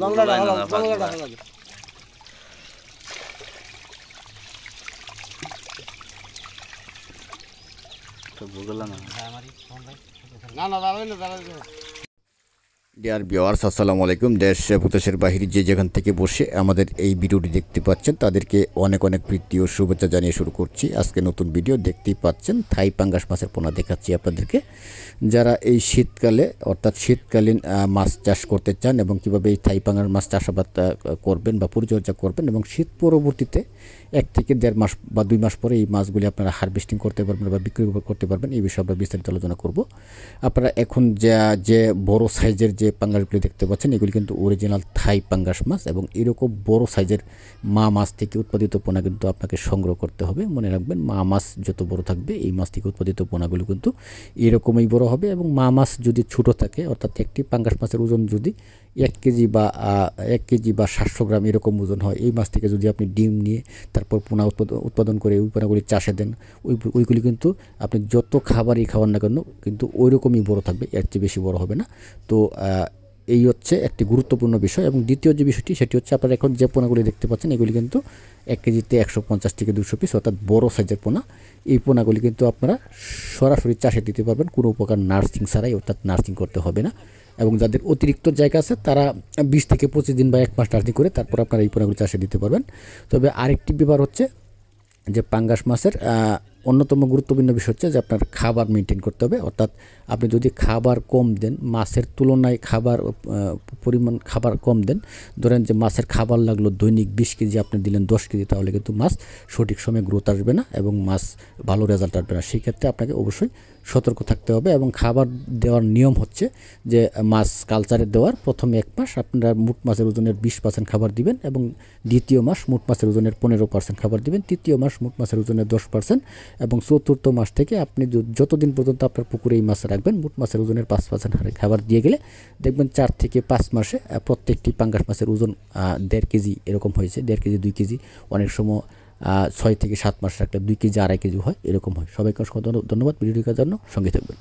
বাংলাটা বাংলাটা তো বুগলা না না না দাঁড়াই ডিয়ার ভিউয়ার্স, আসসালামু আলাইকুম। দেশ প্রদেশের বাহিরে যে যেখান থেকে বসে আমাদের এই ভিডিওটি দেখতে পাচ্ছেন তাদেরকে অনেক অনেক প্রীতি ও শুভেচ্ছা জানিয়ে শুরু করছি আজকে নতুন ভিডিও। দেখতেই পাচ্ছেন থাই পাঙ্গাস মাছের পোনা দেখাচ্ছি আপনাদেরকে। যারা এই শীতকালে অর্থাৎ শীতকালীন মাছ চাষ করতে চান এবং কীভাবে এই থাই পাঙ্গাস মাছ চাষাবাদ করবেন বা পরিচর্যা করবেন এবং শীত পরবর্তীতে 1 থেকে 1.5 মাস বা 2 মাস পরে এই মাছগুলি আপনারা হারভেস্টিং করতে পারবেন বা বিক্রি করতে পারবেন, এই বিষয়ে আমরা বিস্তারিত আলোচনা করব। আপনারা এখন যে বড় সাইজের যে পাঙ্গাসগুলি দেখতে পাচ্ছেন এগুলি কিন্তু অরিজিনাল থাই পাঙ্গাস মাছ এবং এরকম বড় সাইজের মা মাছ থেকে উৎপাদিত পোনা কিন্তু আপনাকে সংগ্রহ করতে হবে। মনে রাখবেন, মা মাছ যত বড় থাকবে এই মাছ থেকে উৎপাদিত পোনাগুলো কিন্তু এরকমই বড় হবে। এবং মা মাছ যদি ছোট থাকে অর্থাৎ একটি পাঙ্গাস মাছের ওজন যদি 1 কেজি বা 700 গ্রাম এরকম ওজন হয়, এই মাছ থেকে যদি আপনি ডিম নিয়ে তারপর পোনা উৎপাদন করে ওই পোনাগুলি চাষে দেন, ওইগুলি কিন্তু আপনি যত খাবারই খাওয়ান না কেন কিন্তু ওই রকমই বড় থাকবে, এর চেয়ে বেশি বড় হবে না। তো এই হচ্ছে একটি গুরুত্বপূর্ণ বিষয়। এবং দ্বিতীয় যে বিষয়টি সেটি হচ্ছে আপনারা এখন যে পোনাগুলি দেখতে পাচ্ছেন এগুলি কিন্তু 1 কেজিতে 150 থেকে 200 পিস অর্থাৎ বড় সাইজের পোনা। এই পোনাগুলি কিন্তু আপনারা সরাসরি চাষে দিতে পারবেন কোনো প্রকার নার্সিং ছাড়াই, অর্থাৎ নার্সিং করতে হবে না। এবং যাদের অতিরিক্ত জায়গা আছে তারা 20 থেকে 25 দিন বা 1 মাস নার্সিং করে তারপর আপনারা এই পোনাগুলি চাষে দিতে পারবেন। তবে আরেকটি ব্যাপার হচ্ছে যে পাঙ্গাস মাছের অন্যতম গুরুত্বপূর্ণ বিষয় হচ্ছে যে আপনার খাবার মেনটেন করতে হবে। অর্থাৎ আপনি যদি খাবার কম দেন, মাছের তুলনায় পরিমাণ খাবার কম দেন, ধরেন যে মাছের খাবার লাগলো দৈনিক 20 কেজি, আপনি দিলেন 10 কেজি, তাহলে কিন্তু মাছ সঠিক সময়ে গ্রোথ আসবে না এবং মাছ ভালো রেজাল্ট আসবে না। সেই ক্ষেত্রে আপনাকে অবশ্যই সতর্ক থাকতে হবে। এবং খাবার দেওয়ার নিয়ম হচ্ছে যে মাছ কালচারে দেওয়ার প্রথম 1 মাস আপনারা মোট মাছের ওজনের 20% খাবার দিবেন এবং দ্বিতীয় মাস মোট মাছের ওজনের 15% খাবার দিবেন, তৃতীয় মাস মোট মাছের ওজনের 10% এবং চতুর্থ মাস থেকে আপনি যতদিন পর্যন্ত আপনার পুকুরে এই মাছ রাখবেন মোট মাছের ওজনের 5% হারে খাবার দিয়ে গেলে দেখবেন 4 থেকে 5 মাসে প্রত্যেকটি পাঙ্গাস মাছের ওজন 1.5 কেজি এরকম হয়েছে, 1.5 কেজি 2 কেজি, অনেক সময় 6 থেকে 7 মাস রাখলে 2 কেজি 2.5 কেজি হয়, এরকম হয়। সবাইকে ধন্যবাদ ভিডিওটির জন্য, সঙ্গে থাকবেন।